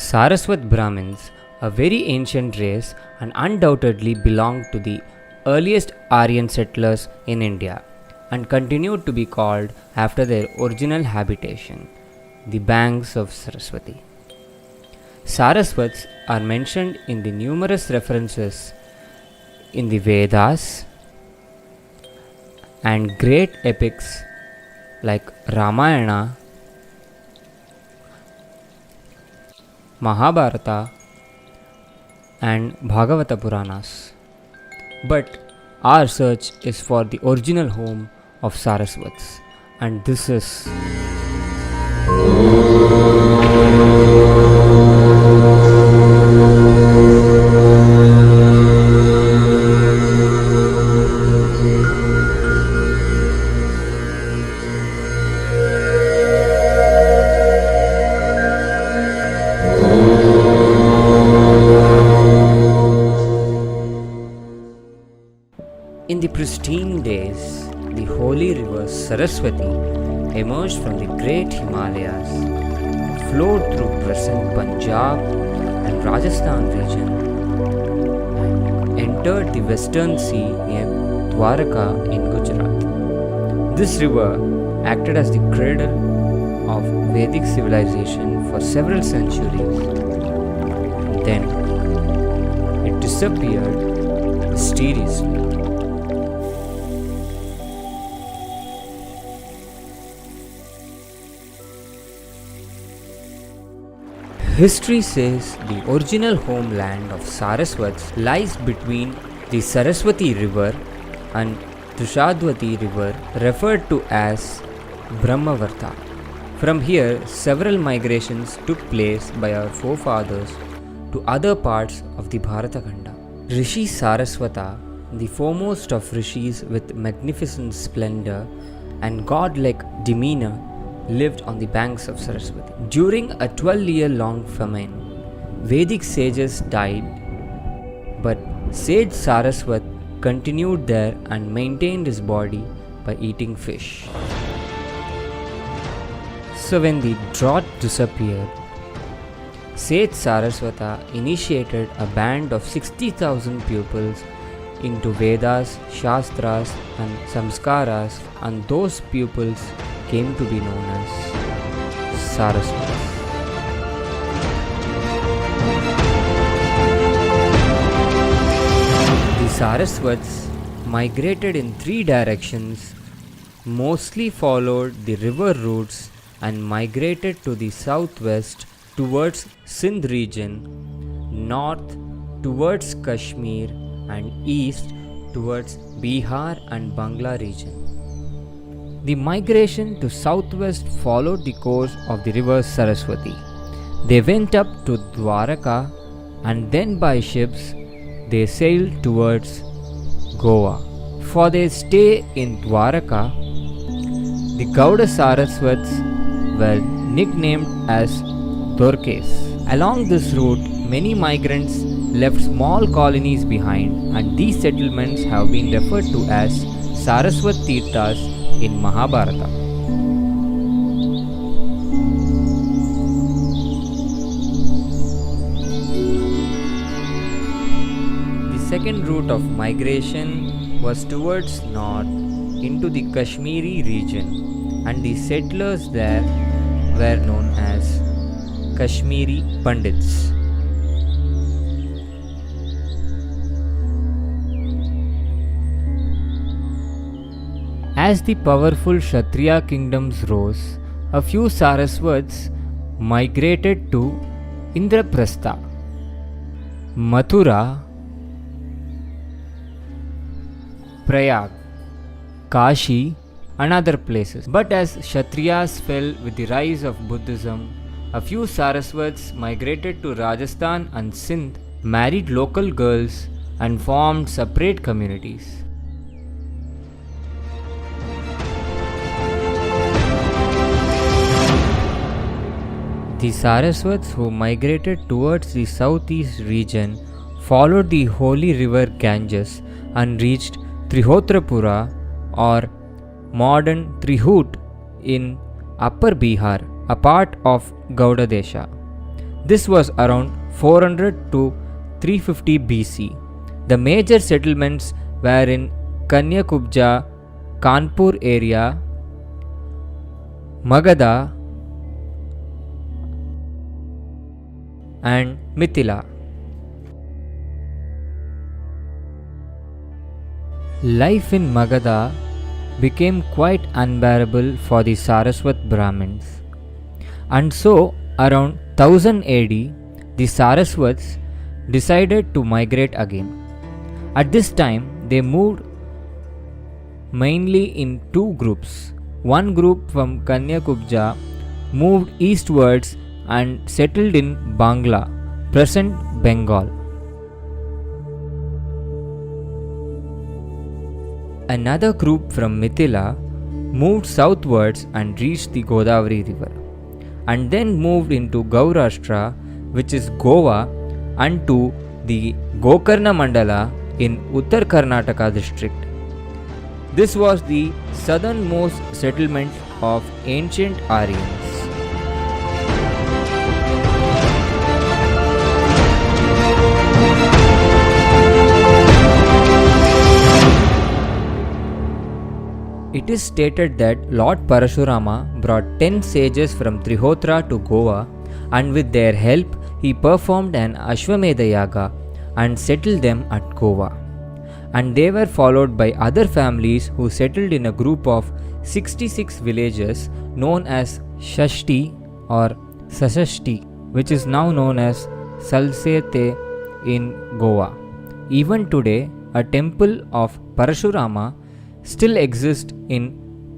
Saraswath Brahmins, a very ancient race and undoubtedly belonged to the earliest Aryan settlers in India and continued to be called after their original habitation, the banks of Saraswati. Saraswats are mentioned in the numerous references in the Vedas and great epics like Ramayana, Mahabharata and Bhagavata Puranas. But our search is for the original home of Saraswats, and this is in the pristine days, the holy river Saraswati emerged from the great Himalayas, flowed through present Punjab and Rajasthan region, and entered the western sea near Dwaraka in Gujarat. This river acted as the cradle of Vedic civilization for several centuries. Then it disappeared mysteriously. History says the original homeland of Saraswats lies between the Saraswati river and Tushadwati river, referred to as Brahmavarta. From here, several migrations took place by our forefathers to other parts of the Bharatkhanda. Rishi Saraswata, the foremost of rishis with magnificent splendor and godlike demeanor, lived on the banks of Saraswati. During a 12-year-long famine, Vedic sages died, but sage Saraswat continued there and maintained his body by eating fish. So when the drought disappeared, sage Saraswata initiated a band of 60,000 pupils into Vedas, Shastras and Samskaras, and those pupils came to be known as Saraswaths. The Saraswats migrated in three directions, mostly followed the river routes and migrated to the southwest towards Sindh region, north towards Kashmir and east towards Bihar and Bangla region. The migration to southwest followed the course of the river Saraswati. They went up to Dwaraka and then by ships they sailed towards Goa. For their stay in Dwaraka, the Gauda Saraswats were nicknamed as Dorkes. Along this route, many migrants left small colonies behind, and these settlements have been referred to as Saraswat Tirthas in Mahabharata. The second route of migration was towards north into the Kashmiri region, and the settlers there were known as Kashmiri Pandits. As the powerful Kshatriya kingdoms rose, a few Saraswats migrated to Indraprastha, Mathura, Prayag, Kashi and other places. But as Kshatriyas fell with the rise of Buddhism, a few Saraswats migrated to Rajasthan and Sindh, married local girls and formed separate communities. The Saraswats who migrated towards the southeast region followed the holy river Ganges and reached Trihotrapura or modern Trihut in Upper Bihar, a part of Gauda Desha. This was around 400 to 350 BC. The major settlements were in Kanyakubja, Kanpur area, Magadha and Mithila. Life in Magadha became quite unbearable for the Saraswath Brahmins, and so around 1000 AD the Saraswats decided to migrate again. At this time they moved mainly in two groups. One group from Kanyakubja moved eastwards and settled in Bangla, present Bengal. Another group from Mithila moved southwards and reached the Godavari river, and then moved into Gaurashtra, which is Goa, and to the Gokarna Mandala in Uttar Karnataka district. This was the southernmost settlement of ancient Aryans. It is stated that Lord Parashurama brought 10 sages from Trihotra to Goa, and with their help he performed an Ashwamedha Yaga and settled them at Goa. And they were followed by other families who settled in a group of 66 villages known as Shashti or Sashashti, which is now known as Salsete in Goa. Even today, a temple of Parashurama still exists in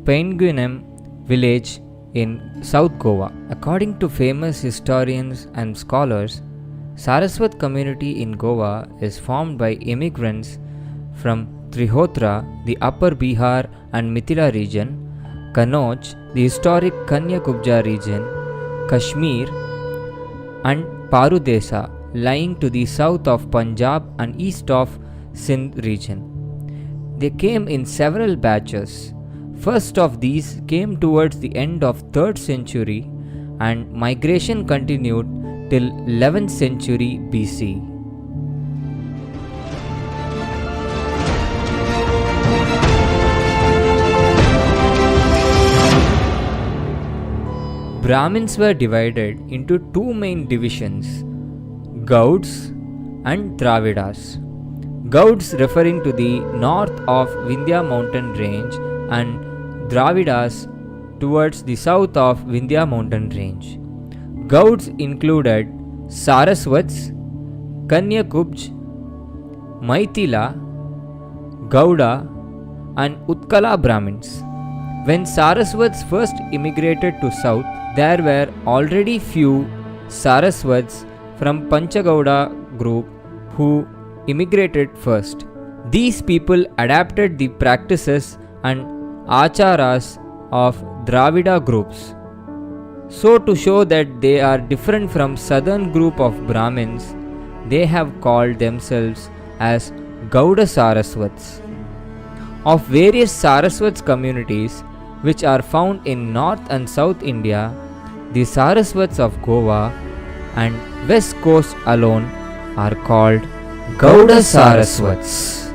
Penguinem village in South Goa. According to famous historians and scholars, Saraswat community in Goa is formed by immigrants from Trihotra, the upper Bihar and Mithila region, Kanauj, the historic Kanyakubja region, Kashmir, and Parudesa, lying to the south of Punjab and east of Sindh region. They came in several batches. First of these came towards the end of 3rd century, and migration continued till 11th century BC. Brahmins were divided into two main divisions, Gauds and Dravidas. Gauds referring to the north of Vindhya mountain range and Dravidas towards the south of Vindhya mountain range. Gauds included Saraswats, Kanyakubj, Maithila, Gauda and Utkala Brahmins. When Saraswats first immigrated to south, there were already few Saraswats from Panchagauda group who immigrated first. These people adapted the practices and acharas of Dravida groups. So to show that they are different from southern group of Brahmins, they have called themselves as Gauda Saraswats. Of various Saraswats communities which are found in North and South India, the Saraswats of Goa and West Coast alone are called Gauda Saraswats.